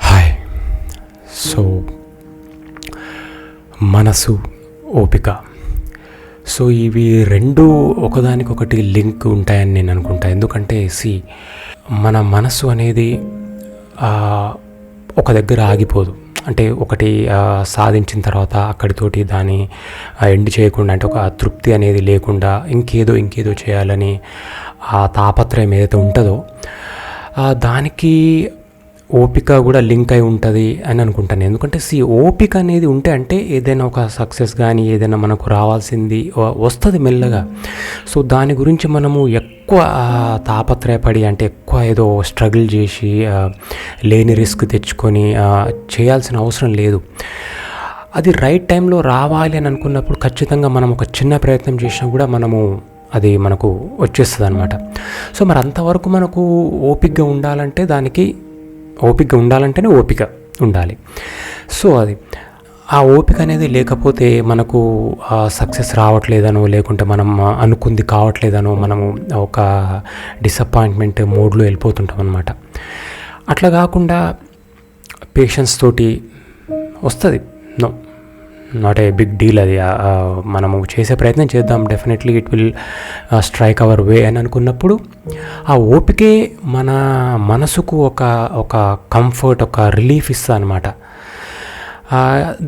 Hi. So మనసు, ఓపిక, so ఇవి రెండు ఒకదానికొకటి లింక్ ఉంటాయని నేను అనుకుంటా. ఎందుకంటే మన మనసు అనేది ఒక దగ్గర ఆగిపోదు. అంటే ఒకటి సాధించిన తర్వాత అక్కడితోటి దాన్ని ఎండ్ చేయకుండా, అంటే ఒక తృప్తి అనేది లేకుండా ఇంకేదో చేయాలని ఆ తాపత్రయం ఏదైతే ఉంటుందో దానికి ఓపిక కూడా లింక్ అయి ఉంటుంది అని అనుకుంటాను. ఎందుకంటే ఓపిక అనేది ఉంటే అంటే ఏదైనా ఒక సక్సెస్ కానీ ఏదైనా మనకు రావాల్సింది వస్తుంది మెల్లగా. సో దాని గురించి మనము ఎక్కువ తాపత్రయపడి, అంటే ఎక్కువ ఏదో స్ట్రగుల్ చేసి లేని రిస్క్ తెచ్చుకొని చేయాల్సిన అవసరం లేదు. అది రైట్ టైంలో రావాలి అని అనుకున్నప్పుడు ఖచ్చితంగా మనం ఒక చిన్న ప్రయత్నం చేసినా కూడా అది మనకు వచ్చేస్తుంది అనమాట. సో మరి అంతవరకు మనకు ఓపికగా ఉండాలంటేనే ఓపిక ఉండాలి. సో ఆ ఓపిక అనేది లేకపోతే మనకు సక్సెస్ రావట్లేదనో, లేకుంటే మనం అనుకుంది కావట్లేదనో మనము ఒక డిసప్పాయింట్మెంట్ మోడ్లో వెళ్ళిపోతుంటాం అనమాట. అట్లా కాకుండా పేషెన్స్ తోటి వస్తుంది. నాట్ ఏ బిగ్ డీల్ అది. మనము చేసే ప్రయత్నం చేద్దాం, definitely it will strike our way అని అనుకున్నప్పుడు ఆ ఓపికే మన మనసుకు ఒక కంఫర్ట్, ఒక రిలీఫ్ ఇస్తుంది అనమాట.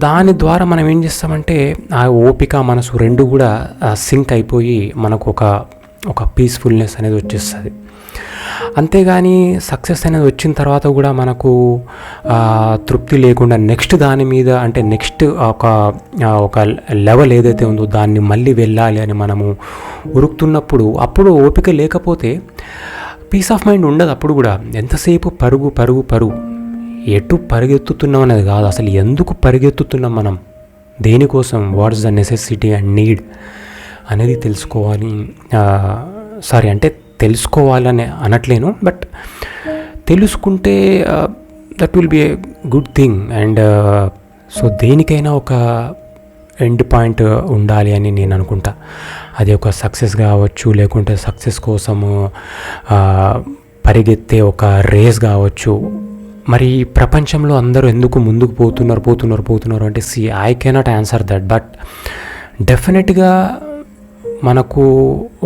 దాని ద్వారా మనం ఏం చేస్తామంటే ఆ ఓపిక, మనసు రెండు కూడా సింక్ అయిపోయి మనకు ఒక పీస్ఫుల్నెస్ అనేది వచ్చేస్తుంది. అంతేగాని సక్సెస్ అనేది వచ్చిన తర్వాత కూడా మనకు తృప్తి లేకుండా నెక్స్ట్ దాని మీద, అంటే నెక్స్ట్ ఒక లెవెల్ ఏదైతే ఉందో దాన్ని మళ్ళీ వెళ్ళాలి అని మనము ఉరుకుతున్నప్పుడు, అప్పుడు ఓపిక లేకపోతే పీస్ ఆఫ్ మైండ్ ఉండదు. అప్పుడు కూడా ఎంతసేపు పరుగు ఎటు పరిగెత్తుతున్నాం అనేది కాదు, అసలు ఎందుకు పరిగెత్తుతున్నాం, మనం దేనికోసం, what is the necessity and need అనేది తెలుసుకోవాలి. అంటే తెలుసుకోవాలని అనట్లేను, బట్ తెలుసుకుంటే that will be a good thing. And so దేనికైనా ఒక ఎండ్ పాయింట్ ఉండాలి అని నేను అనుకుంటా. అది ఒక సక్సెస్ కావచ్చు, లేకుంటే సక్సెస్ కోసము పరిగెత్తే ఒక రేస్ కావచ్చు. మరి ప్రపంచంలో అందరూ ఎందుకు ముందుకు పోతున్నారు అంటే I cannot answer that. But డెఫినెట్గా మనకు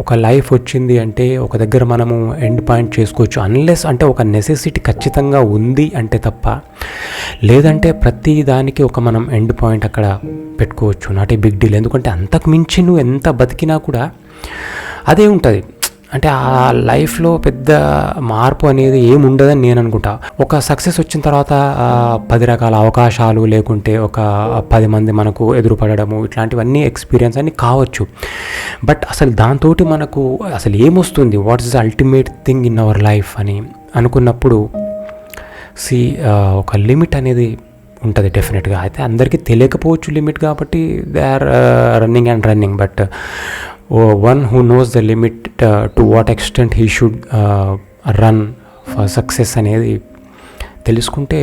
ఒక లైఫ్ వచ్చింది అంటే ఒక దగ్గర మనము ఎండ్ పాయింట్ చేసుకోవచ్చు, అన్లెస్ అంటే ఒక నెసెసిటీ ఖచ్చితంగా ఉంది అంటే తప్ప. లేదంటే ప్రతి దానికి మనం ఎండ్ పాయింట్ అక్కడ పెట్టుకోవచ్చు, నాట్ ఏ బిగ్ డీల్. ఎందుకంటే అంతకు మించి నువ్వు ఎంత బతికినా కూడా అదే ఉంటుంది. అంటే ఆ లైఫ్లో పెద్ద మార్పు అనేది ఏముండదని నేను అనుకుంటా. ఒక సక్సెస్ వచ్చిన తర్వాత 10 రకాల అవకాశాలు, లేకుంటే ఒక 10 మంది మనకు ఎదురుపడము, ఇట్లాంటివన్నీ ఎక్స్పీరియన్స్ అన్నీ కావచ్చు. బట్ అసలు దాంతో మనకు అసలు ఏమొస్తుంది, what is the ultimate thing in our life అని అనుకున్నప్పుడు ఒక లిమిట్ అనేది ఉంటుంది డెఫినెట్గా. అయితే అందరికీ తెలియకపోవచ్చు లిమిట్, కాబట్టి they are running. But one who knows the limit to what extent he should run for success అనేది తెలుసుకుంటే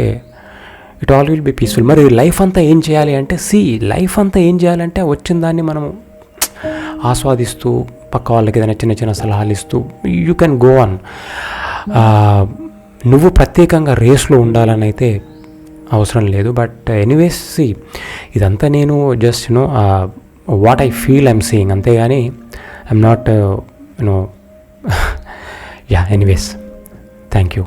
it all will be peaceful. మరి లైఫ్ అంతా ఏం చేయాలంటే వచ్చిన దాన్ని మనం ఆస్వాదిస్తూ, పక్క వాళ్ళకి ఏదైనా చిన్న సలహాలు ఇస్తూ యూ కెన్ గో ఆన్. నువ్వు ప్రత్యేకంగా రేస్లో ఉండాలని అయితే అవసరం లేదు. బట్ ఎనీవేస్ ఇదంతా నేను just what I feel I'm saying, అంతేగాని I'm not yeah, anyways, thank you.